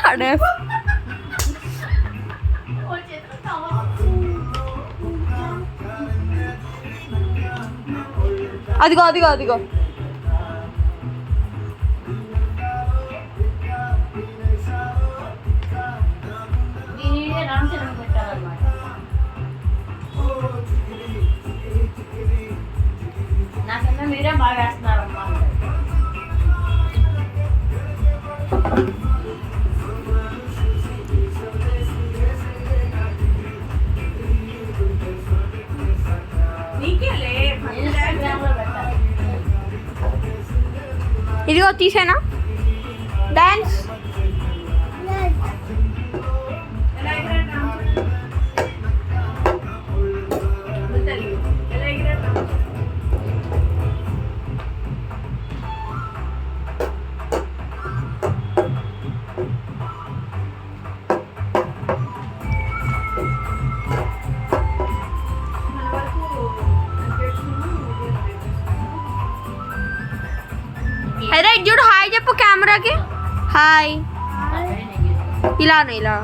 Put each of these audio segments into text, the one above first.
అడే అదిగో అదిగో అదిగో నాకన్నా మీరే బాగా వేస్తున్నారమ్మా. ఇదిగో తీసేనా డాన్స్ అరే చూడు హాయ్ చెప్పు కెమెరాకి హాయ్ ఇలాను ఇలా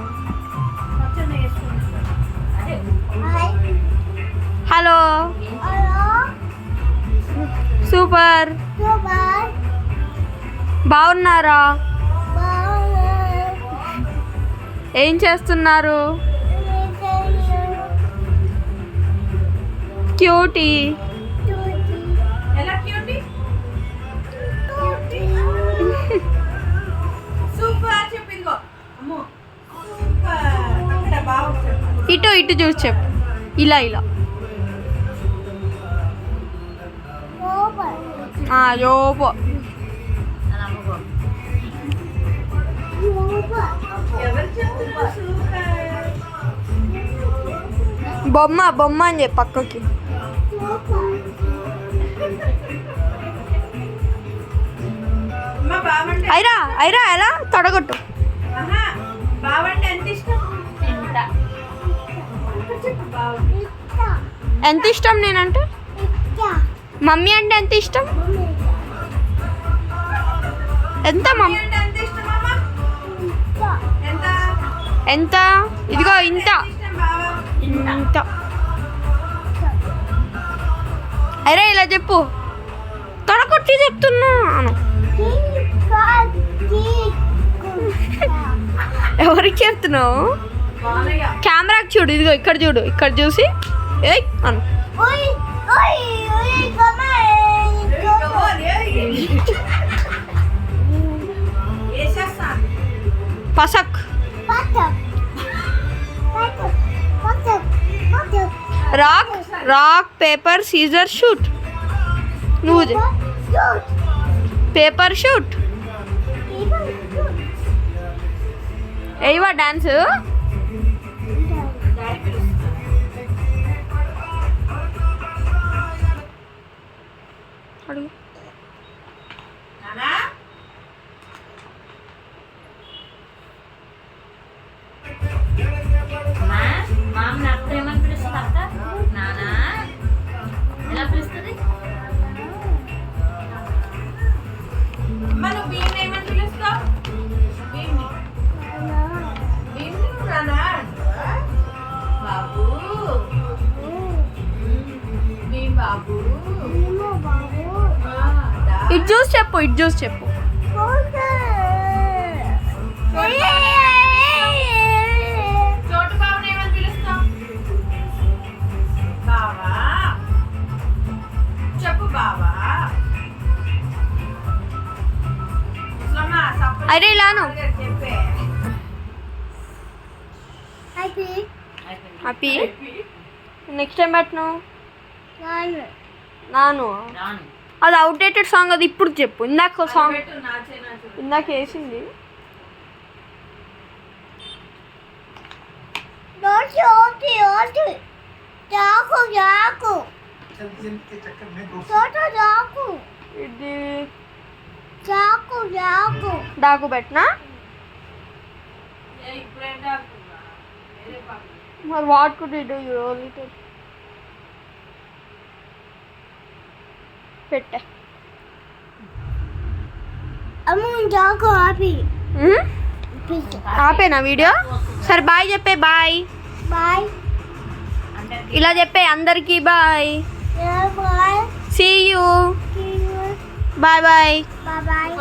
హలో సూపర్ బాగున్నారా ఏం చేస్తున్నారు క్యూటీ ఇటు ఇటు చూసి చెప్పు ఇలా ఇలా యోపో బొమ్మ బొమ్మ అని చెప్పు పక్కకి ఐరా ఐరా ఎలా తొడగొట్టు ఎంత ఇష్టం నేనంటే మమ్మీ అంటే ఎంత ఇష్టం ఎంత మమ్మీ ఎంత ఇదిగో ఇంత ఇంత అరే ఇలా చెప్పు తొడగొట్టి చెప్తున్నాను ఎవరికి చెప్తున్నావు కెమెరాకి చూడు ఇదిగో ఇక్కడ చూడు ఇక్కడ చూసి ఏయ్ అను పసక్ rock rock paper scissor shoot నువ్వు పేపర్ షూట్ ఏవా డాన్స్ అడుగు ఇటు చూసి చెప్పు ఇటు చూసి చెప్పు అరే ఇలాను హ్యాపీ నెక్స్ట్ టైం పెట్టను నాను అది అవుట్డేటెడ్ సాంగ్ అది ఇప్పుడు చెప్పు ఇందాక సాంగ్ ఇందాక వేసింది ఇది డాకు పెట్టనా మరి what could you do you only పెట్టే చాకు హ్యాపీ ఆపేనా వీడియో? సరే బాయ్ చెప్పే. Bye bye. ఇలా చెప్పే అందరికీ. Bye. Bye. See you. Bye bye. Bye.